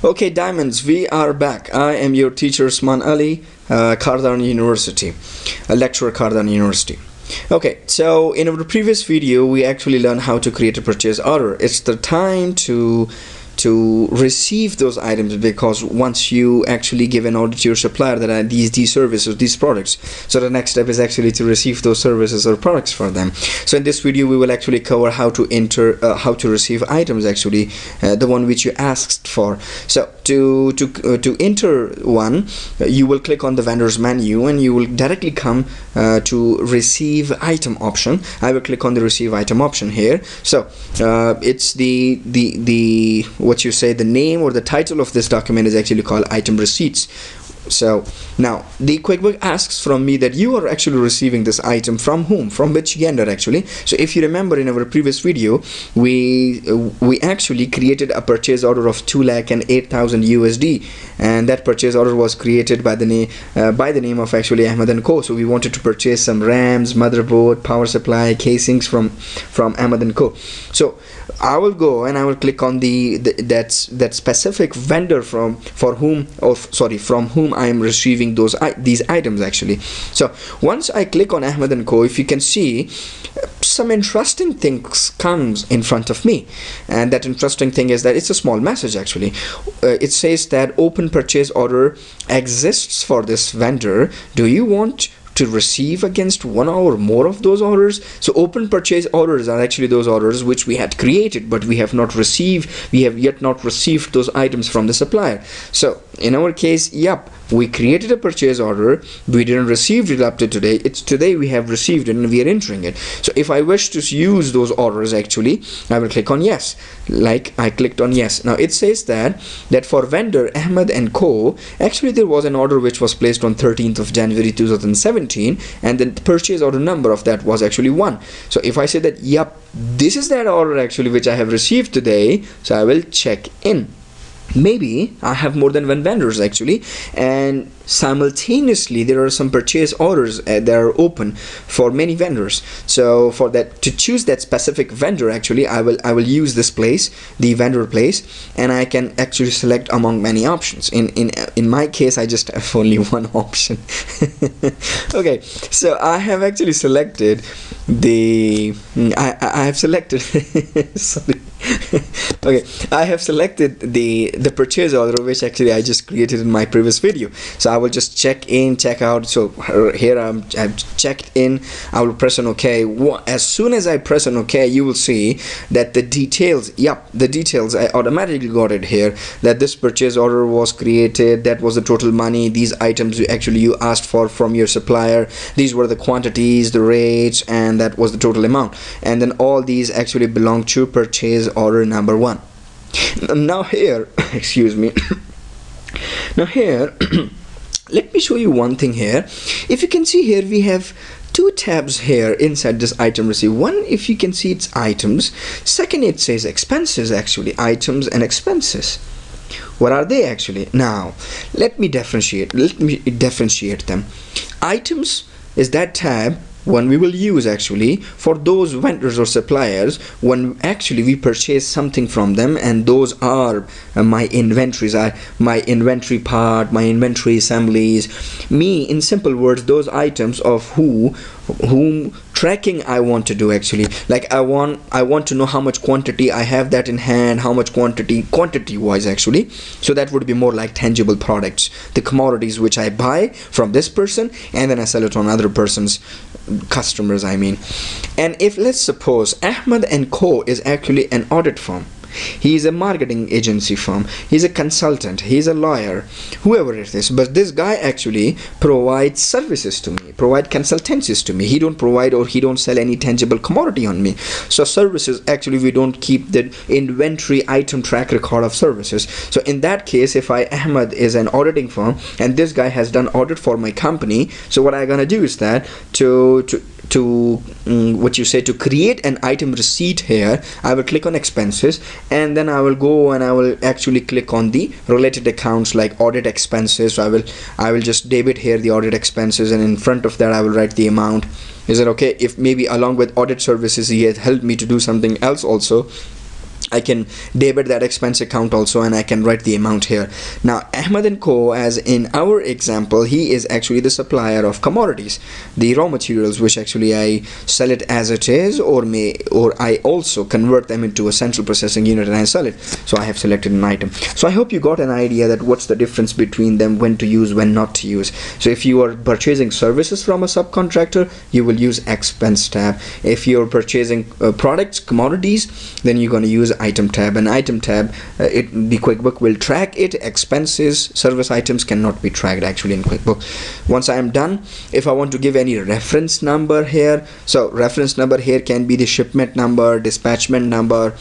Okay, Diamonds, we are back. I am your teacher, Usman Ali, Cardan University, a lecturer, Cardan University. Okay, so in our previous video, we actually learned how to create a purchase order. It's the time to receive those items, because once you actually give an order to your supplier that are these services, these products, so the next step is actually to receive those services or products for them. So in this video we will actually cover how to enter how to receive items, actually the one which you asked for. So to enter one, you will click on the vendors menu and you will directly come to receive item option. I will click on the receive item option here. So it's the what you say, the name or the title of this document is actually called item receipts. So now the QuickBook asks from me that you are actually receiving this item from whom, from which vendor actually. So if you remember, in our previous video we actually created a purchase order of 2,08,000 USD, and that purchase order was created by the name of actually Ahmed & Co. So we wanted to purchase some RAMs, motherboard, power supply, casings from Ahmed & Co. So I will go and I will click on that specific vendor from whom I am receiving these items actually. So once I click on Ahmed & Co., if you can see, some interesting things comes in front of me, and that interesting thing is that it's a small message actually. It says that open purchase order exists for this vendor. Do you want to receive against one or more of those orders? So open purchase orders are actually those orders which we had created, but we have yet not received those items from the supplier. So in our case, yep, we created a purchase order, we didn't receive it up to today. It's today we have received it and we are entering it. So if I wish to use those orders, actually I will click on yes, like I clicked on yes. Now it says that for vendor Ahmed & Co., actually there was an order which was placed on 13th of January 2017, and the purchase order number of that was actually 1. So if I say that yep, this is that order actually which I have received today, so I will check in. Maybe I have more than one vendors actually, and simultaneously there are some purchase orders that are open for many vendors. So for that, to choose that specific vendor, actually I will use this place, the vendor place, and I can actually select among many options. In my case, I just have only one option. Okay, so I have actually selected I have selected sorry. Okay, I have selected the purchase order which actually I just created in my previous video. So I will just check in, check out. So here I've checked in. I will press on OK. As soon as I press on OK, you will see that the details, I automatically got it here, that this purchase order was created, that was the total money, these items you asked for from your supplier, these were the quantities, the rates, and that was the total amount, and then all these actually belong to purchase order number 1. Now here excuse me now here let me show you one thing here. If you can see here, we have two tabs here inside this item receipt. One, if you can see, it's items. Second, it says expenses, actually items and expenses. What are they actually? Now let me differentiate them. Items is that tab one we will use actually for those vendors or suppliers when actually we purchase something from them, and those are my inventories, my inventory part, my inventory assemblies. In simple words, those items of whom tracking I want to do actually. Like I want to know how much quantity I have that in hand, how much quantity wise actually. So that would be more like tangible products, the commodities which I buy from this person and then I sell it on other person's customers, I mean. And if, let's suppose, Ahmed & Co. is actually an audit firm, he is a marketing agency firm, he's a consultant, he's a lawyer, whoever it is, but this guy actually provides services to me, provide consultancies to me. He don't provide or he don't sell any tangible commodity on me. So services, actually we don't keep the inventory item track record of services. So in that case, if Ahmed is an auditing firm and this guy has done audit for my company, so what I'm gonna do is that to create an item receipt here, I will click on expenses, and then I will go and I will actually click on the related accounts like audit expenses. So I will just debit here the audit expenses, and in front of that I will write the amount. Is it okay if maybe along with audit services he has helped me to do something else also? I can debit that expense account also, and I can write the amount here. Now Ahmed & Co, as in our example, he is actually the supplier of commodities, the raw materials, which actually I sell it as it is, or I also convert them into a central processing unit and I sell it. So I have selected an item. So I hope you got an idea that what's the difference between them, when to use, when not to use. So if you are purchasing services from a subcontractor, you will use expense tab. If you're purchasing products, commodities, then you're going to use item tab. And item tab, the QuickBook will track it. Expenses, service items cannot be tracked actually in QuickBook. Once I am done, if I want to give any reference number here, so reference number here can be the shipment number, dispatchment number.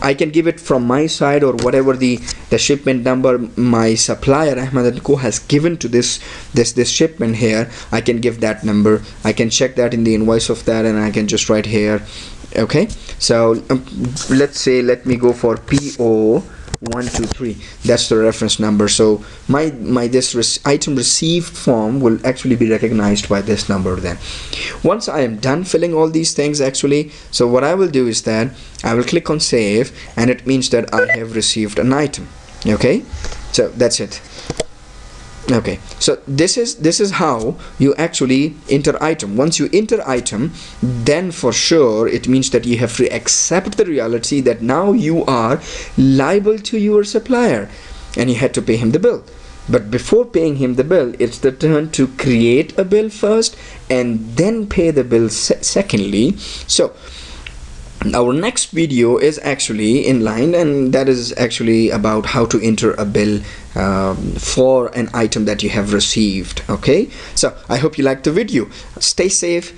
I can give it from my side, or whatever the shipment number my supplier Ahmed & Co has given to this shipment here. I can give that number. I can check that in the invoice of that, and I can just write here. Okay, so let's say, let me go for PO 123. That's the reference number. So my item received form will actually be recognized by this number. Then once I am done filling all these things actually, so what I will do is that I will click on save, and it means that I have received an item. Okay, so that's it. Okay, so this is how you actually enter item. Once you enter item, then for sure it means that you have to accept the reality that now you are liable to your supplier and you had to pay him the bill. But before paying him the bill, it's the turn to create a bill first and then pay the bill secondly. So our next video is actually in line, and that is actually about how to enter a bill for an item that you have received. Okay, so I hope you liked the video. Stay safe,